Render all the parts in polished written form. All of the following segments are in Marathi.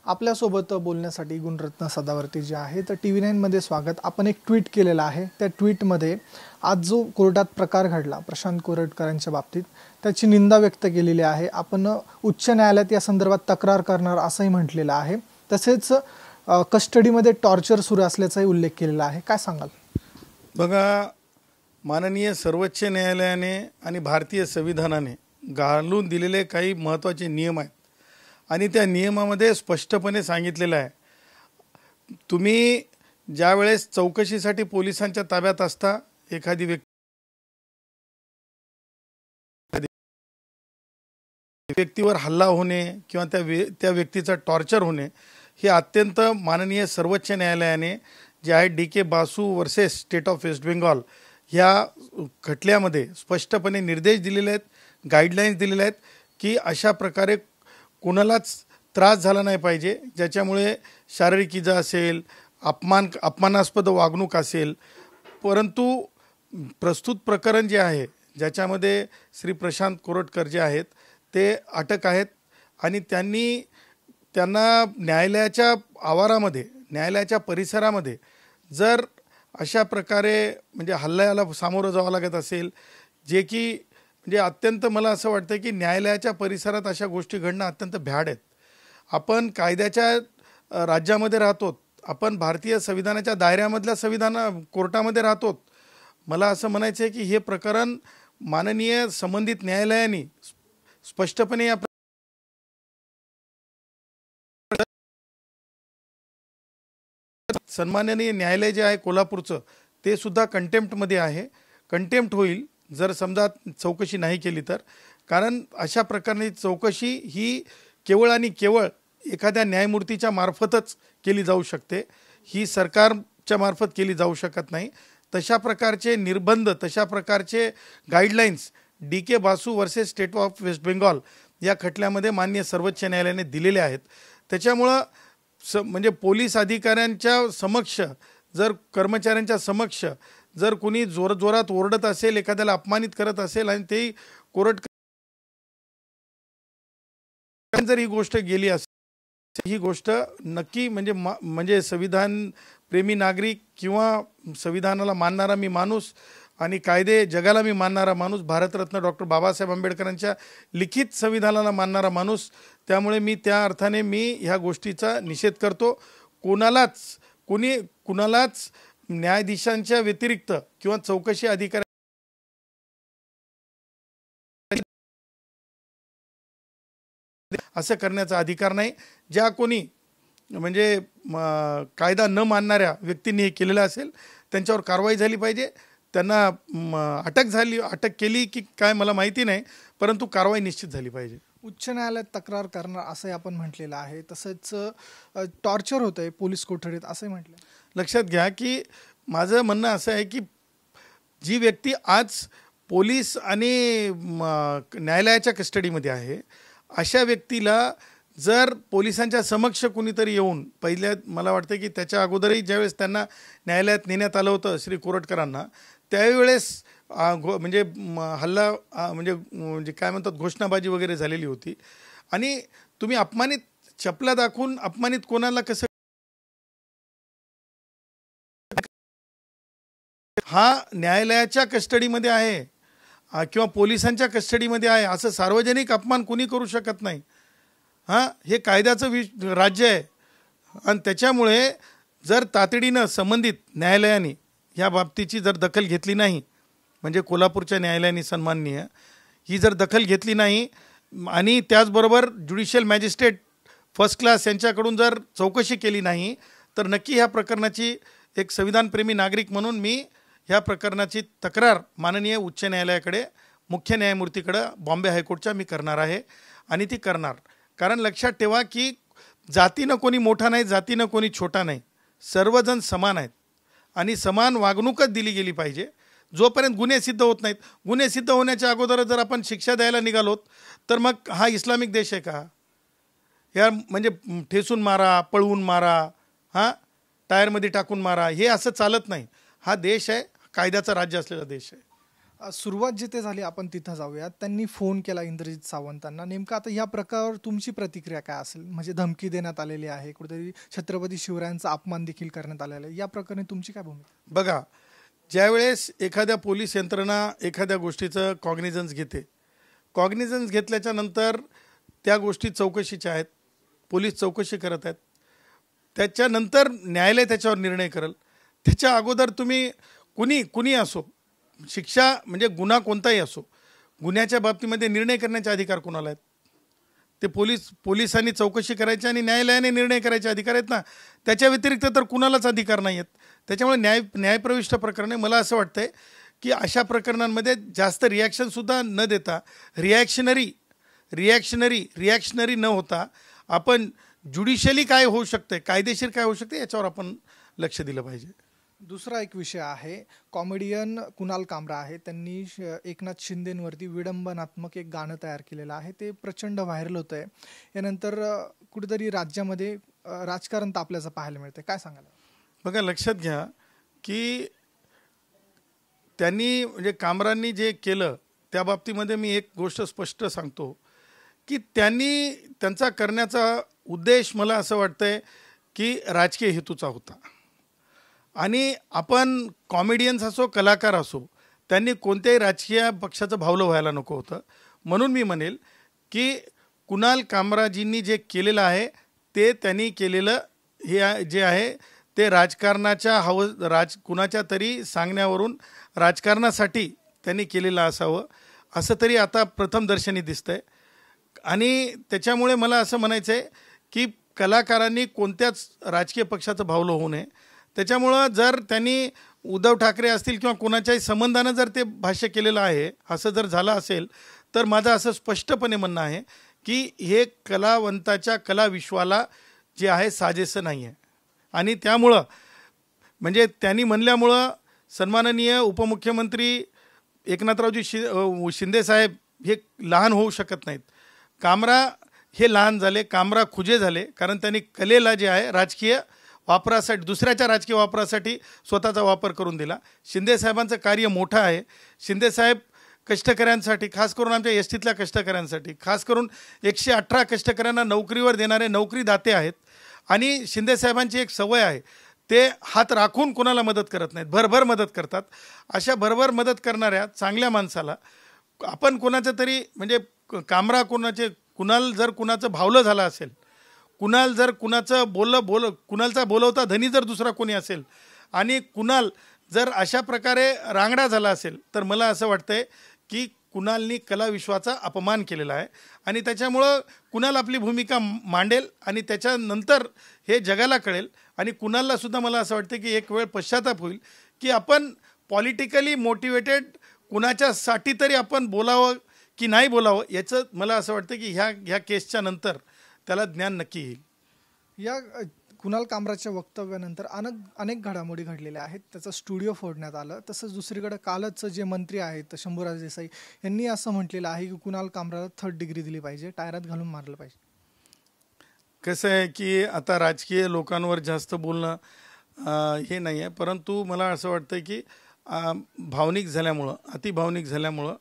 आपल्यासोबत बोलण्यासाठी गुणरत्न सदावर्ती जे आहे तर TV9 मध्ये स्वागत। आपण एक ट्विट केलेला आहे, त्या ट्विटमध्ये आज जो कोर्टात प्रकार घडला प्रशांत कोरटकरांच्या बाबतीत त्याची निंदा व्यक्त केलेली आहे। आपण उच्च न्यायालयात या संदर्भात तक्रार करणार असंही म्हटलेलं आहे। तसेच कस्टडीमध्ये टॉर्चर सुरू असल्याचाही उल्लेख केलेला आहे। काय सांगाल? बघा, माननीय सर्वोच्च न्यायालयाने आणि भारतीय संविधानाने घालून दिलेले काही महत्त्वाचे नियम आहेत आणि त्या नियमामध्ये स्पष्टपणे सांगितलेलं आहे, तुम्ही ज्या वेळेस चौकशीसाठी पोलिसांच्या ताब्यात असता, एखादी व्यक्तीवर हल्ला होणे किंवा त्या व्यक्तीचा टॉर्चर होणे हे अत्यंत माननीय सर्वोच्च न्यायालयाने जे आहे DK Basu versus state of West Bengal ह्या खटल्यामध्ये स्पष्टपणे निर्देश दिलेले आहेत, गाईडलाईन्स दिलेल्या आहेत की अशा प्रकारे कोणालाच त्रास झाला नाही पाहिजे, ज्याच्यामुळे शारीरिक इजा असेल, अपमानास्पद वागणूक असेल। परंतु प्रस्तुत प्रकरण जे आहे ज्याच्यामध्ये श्री प्रशांत कोरटकर जे आहेत ते अटक आहेत आणि त्यांना न्यायालयाच्या आवारामध्ये, न्यायालयाच्या परिसरामध्ये जर अशा प्रकारे म्हणजे हल्ल्याला सामोरं जावं लागत असेल, जे की म्हणजे अत्यंत मला असं वाटतं की न्यायालयाच्या परिसरात अशा गोष्टी घडणं अत्यंत भ्याड आहेत। आपण कायद्याच्या राज्यामध्ये राहतो, आपण भारतीय संविधानाच्या दायऱ्यामधल्या कोर्टामध्ये राहतो। मला असं म्हणायचं आहे की हे प्रकरण माननीय संबंधित न्यायालयाने स्पष्टपणे या सन्माननीय न्यायालय जे आहे कोल्हापूरचं ते सुद्धा कंटेम्प्टमध्ये आहे, कंटेम्प्ट होईल जर समजा चौकशी नाही केली तर। कारण अशा प्रकारची चौकशी ही केवळ आणि केवळ एखाद्या न्यायमूर्तीच्या मार्फतच केली जाऊ शकते, ही सरकारच्या मार्फत केली जाऊ शकत नाही। तशा प्रकारचे निर्बंध, तशा प्रकारचे guidelines DK Basu versus state of West Bengal या खटल्यामध्ये माननीय सर्वोच्च न्यायालयाने दिलेले आहेत। त्याच्यामुळं म्हणजे पोलीस अधिकाऱ्यांच्या समक्ष जर कर्मचाऱ्यांच्या समक्ष जर कोणी जोरात ओरडत असेल, एखाद्याला अपमानित करत असेल आणि ते कोर्ट जर ही गोष्ट गेली असेल, ही गोष्ट नक्की म्हणजे संविधान प्रेमी नागरिक किंवा संविधानाला मानणारा मी माणूस आणि कायदे जगाला मी मानणारा माणूस, भारतरत्न डॉक्टर बाबासाहेब आंबेडकरांच्या लिखित संविधानाला मानणारा माणूस, त्यामुळे मी त्या अर्थाने ह्या गोष्टीचा निषेध करतो। कुणालाच न्यायाधीशांच्या व्यतिरिक्त किंवा चौकशी अधिकारी असं करण्याचा अधिकार नाही। ज्या कोणी म्हणजे कायदा न मानणाऱ्या व्यक्तींनी हे केलेलं असेल त्यांच्यावर कारवाई झाली पाहिजे। त्यांना अटक केली की काय मला माहिती नाही, परंतु कारवाई निश्चित झाली पाहिजे। उच्च न्यायालयात तक्रार करणार असंही आपण म्हटलेलं आहे। तसंच टॉर्चर होतंय पोलीस कोठडीत असंही म्हटलं। लक्षात घ्या की माझं म्हणणं असं आहे की जी व्यक्ती आज पोलीस आणि न्यायालयाच्या कस्टडीमध्ये आहे, अशा व्यक्तीला जर पोलिसांच्या समक्ष कुणीतरी येऊन मला वाटतं की त्याच्या अगोदरही ज्यावेळेस त्यांना न्यायालयात नेण्यात आलं होतं श्री कोरटकरांना, त्यावेळेस म्हणजे हल्ला म्हणजे काय म्हणतात घोषणाबाजी वगैरे झालेली होती आणि तुम्ही चपला दाखवून अपमानित कोणाला कसं, हा न्यायालयाच्या कस्टडीमध्ये आहे किंवा पोलिसांच्या कस्टडीमध्ये आहे असं सार्वजनिक अपमान कोणी करू शकत नाही। हे कायद्याचं राज्य आहे आणि त्याच्यामुळे जर तातडीनं संबंधित न्यायालयाने ह्या बाबतीची जर दखल घेतली नाही, म्हणजे कोल्हापूरच्या न्यायालयाने सन्माननीय ही जर दखल घेतली नाही आणि त्याचबरोबर ज्युडिशियल मॅजिस्ट्रेट फर्स्ट क्लास यांच्याकडून जर चौकशी केली नाही, तर नक्की ह्या प्रकरणाची एक संविधानप्रेमी नागरिक म्हणून मी ह्या प्रकरणाची तक्रार माननीय उच्च न्यायालयाकडे, मुख्य न्यायमूर्तीकडे बॉम्बे हायकोर्टच्या मी करणार आहे आणि ती करणार। कारण लक्षात ठेवा की जातीनं कोणी मोठा नाही, जातीनं कोणी छोटा नाही, सर्वजण समान आहेत आणि समान वागणूकच दिली गेली पाहिजे। जोपर्यंत गुन्हे सिद्ध होत नाहीत, गुन्हे सिद्ध होण्याच्या अगोदर जर आपण शिक्षा द्यायला निघालोत तर मग हा इस्लामिक देश आहे का? या म्हणजे ठेसून मारा, पळवून मारा, टायरमध्ये टाकून मारा, हे असं चालत नाही। हा देश आहे, कायद्याचा राज्य असलेला देश आहे। सुरुवात जिथे झाली आपण तिथं जाऊयात. त्यांनी फोन केला इंद्रजित सावंतांना. नेमकं आता या प्रकारावर तुमची प्रतिक्रिया काय असेल? म्हणजे धमकी देण्यात आलेली आहे, कुठेतरी छत्रपती शिवरायांचा अपमान देखील करण्यात आलेला आहे. या प्रकरणी तुमची काय भूमिका? बघा, ज्यावेळेस एखाद्या पोलीस यंत्रणा एखाद्या गोष्टीचं कॉग्निझन्स घेते, कॉग्निझन्स घेतल्याच्या नंतर त्या गोष्टी चौकशीच्या आहेत, पोलीस चौकशी करत आहेत, त्याच्यानंतर न्यायालय त्याच्यावर निर्णय करेल. त्याच्या अगोदर तुम्ही कुणी असो, शिक्षा म्हणजे गुन्हा कोणताही असो, गुन्ह्याच्या बाबतीमध्ये निर्णय करण्याचे अधिकार कोणाला आहेत? ते पोलिसांनी चौकशी करायची आणि न्यायालयाने निर्णय करायचे अधिकार आहेत ना. त्याच्या व्यतिरिक्त तर कुणालाच अधिकार नाही आहेत. त्याच्यामुळे न्यायप्रविष्ट प्रकरणे, मला असं वाटतंय की अशा प्रकरणांमध्ये जास्त रिॲक्शनसुद्धा न देता, रिॲक्शनरी न होता आपण ज्युडिशियली काय होऊ शकते, कायदेशीर काय होऊ शकते, याच्यावर आपण लक्ष दिलं पाहिजे. दुसरा एक विषय आहे, कॉमेडियन कुणाल कामरा आहे, त्यांनी एकनाथ शिंदेंवरती विडंबनात्मक एक गाणं तयार केलेलं आहे. ते प्रचंड व्हायरल होतं आहे. यानंतर कुठेतरी राज्यामध्ये राजकारण तापल्याचं पाहायला मिळतं. काय सांगाल? बघा, लक्षात घ्या की त्यांनी म्हणजे कामरांनी जे केलं त्या बाबतीमध्ये मी एक गोष्ट स्पष्ट सांगतो की त्यांचा करण्याचा उद्देश मला असं वाटतंय की राजकीय हेतूचा होता. आणि आपण कॉमेडियन्स असो, कलाकार असो, त्यांनी कोणत्याही राजकीय पक्षाचं भावलं व्हायला नको होतं. म्हणून मी म्हणेल की कुणाल कामराजींनी जे केलेलं आहे ते त्यांनी केलेलं हे जे आहे ते राजकारणाच्या कुणाच्या तरी सांगण्यावरून राजकारणासाठी त्यांनी केलेलं असावं, असं तरी आता प्रथमदर्शनी दिसतंय. आणि त्याच्यामुळे मला असं म्हणायचं आहे की कलाकारांनी कोणत्याच राजकीय पक्षाचं भावलं होऊ नये. त्याच्यामुळं जर त्यांनी उद्धव ठाकरे असतील किंवा कोणाच्याही संबंधानं जर ते भाष्य केलेलं आहे, असं जर झालं असेल तर माझं असं स्पष्टपणे म्हणणं आहे की हे कलावंताच्या कलाविश्वाला जे आहे साजेसं नाही आहे. आणि त्यामुळं म्हणजे त्यांनी म्हणल्यामुळं सन्माननीय उपमुख्यमंत्री एकनाथरावजी शिंदेसाहेब हे लहान होऊ शकत नाहीत. कामरा हे लहान झाले, कामरा खुजे झाले, कारण त्यांनी कलेला जे आहे राजकीय वापरासाठी, दुसऱ्याच्या राजकीय वापरासाठी स्वतःचा वापर करून दिला. शिंदेसाहेबांचं कार्य मोठं आहे. शिंदेसाहेब कष्टकऱ्यांसाठी, खास करून आमच्या एसटीतल्या कष्टकऱ्यांसाठी, खास करून 118 कष्टकऱ्यांना नोकरीवर देणारे नोकरीदाते आहेत. आणि शिंदेसाहेबांची एक सवय आहे, ते हात राखून कोणाला मदत करत नाहीत, भरभर मदत करतात. अशा भरभर मदत करणाऱ्या चांगल्या माणसाला आपण कोणाचं तरी म्हणजे कुणाल जर कुणाचं भावलं झालं असेल, कुणाल जर कुणाचं कुणालचा बोलवता धनी जर दुसरा कोणी असेल आणि कुणाल जर अशा प्रकारे रांगडा झाला असेल, तर मला असं वाटतंय की कुणालनी कलाविश्वाचा अपमान केलेला आहे. आणि त्याच्यामुळं कुणाल आपली भूमिका मांडेल आणि त्याच्यानंतर हे जगाला कळेल. आणि कुणाललासुद्धा मला असं वाटतं की एक वेळ पश्चाताप होईल की आपण पॉलिटिकली मोटिवेटेड कुणाच्यासाठी तरी आपण बोलावं की नाही बोलावं, याचं मला असं वाटतं की ह्या केसच्या नंतर त्याला ज्ञान नक्की येईल. या कुणाल कामराच्या वक्तव्यानंतर अनेक घडामोडी घडलेल्या आहेत. त्याचं स्टुडिओ फोडण्यात आलं. तसंच दुसरीकडे कालच जे मंत्री आहेत शंभूराज देसाई यांनी असं म्हटलेलं आहे की कुणाल कामराला 3rd डिग्री दिली पाहिजे, टायरात घालून मारलं पाहिजे. कसं आहे की आता राजकीय लोकांवर जास्त बोलणं हे नाही आहे, परंतु मला असं वाटतं की भावनिक झाल्यामुळं, अतिभावनिक झाल्यामुळं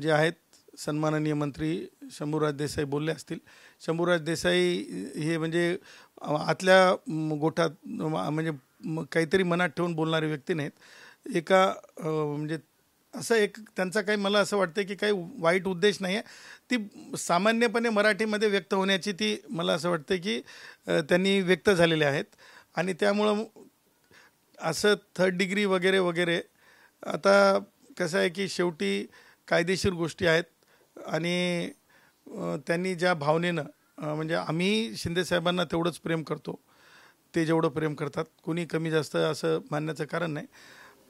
जे आहेत सन्माननीय मंत्री शंभूराज देसाई बोलले असतील. शंभूराज देसाई हे म्हणजे आतल्या गोठात म्हणजे काहीतरी मनात ठेवून बोलणारे व्यक्ती नाहीत. म्हणजे असं एक त्यांचा काही मला असं वाटतं की काही वाईट उद्देश नाही आहे. ती सामान्यपणे मराठीमध्ये व्यक्त होण्याची ती मला असं वाटतं की त्यांनी व्यक्त झालेले आहेत. आणि त्यामुळं असं 3rd डिग्री वगैरे वगैरे, आता कसं आहे की शेवटी कायदेशीर गोष्टी आहेत. आणि त्यांनी ज्या भावनेनं म्हणजे आम्ही शिंदेसाहेबांना तेवढंच प्रेम करतो, ते जेवढं प्रेम करतात, कोणी कमी जास्त असं मानण्याचं कारण नाही.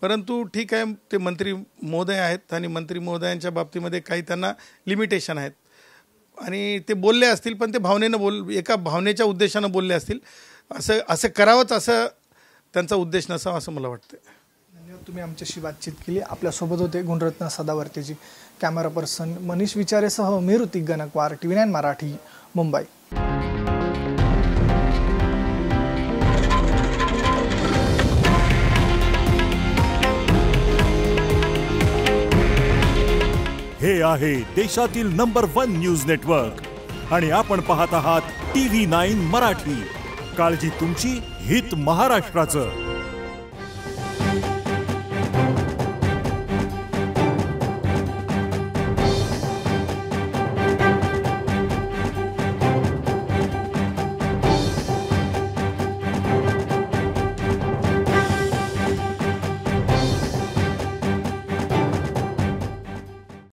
परंतु ठीक आहे, ते मंत्री महोदय आहेत आणि मंत्री महोदयांच्या बाबतीमध्ये काही त्यांना लिमिटेशन आहेत आणि ते बोलले असतील, पण ते भावनेनं एका भावनेच्या उद्देशानं बोलले असतील. असं करावंच असं त्यांचा उद्देश नसावा असं मला वाटतं. धन्यवाद, तुम्ही आमच्याशी बातचीत केली. आपल्यासोबत होते गुणरत्न सदावर्तेजी. कॅमेरा पर्सन मनीष विचारेसह मी ऋतिक गणकवार, TV9 मराठी, मुंबई. आहे देशातील नंबर 1 न्यूज नेटवर्क आणि आपण पाहत आहात TV9 मराठी. काळजी तुमची, हित महाराष्ट्राचं.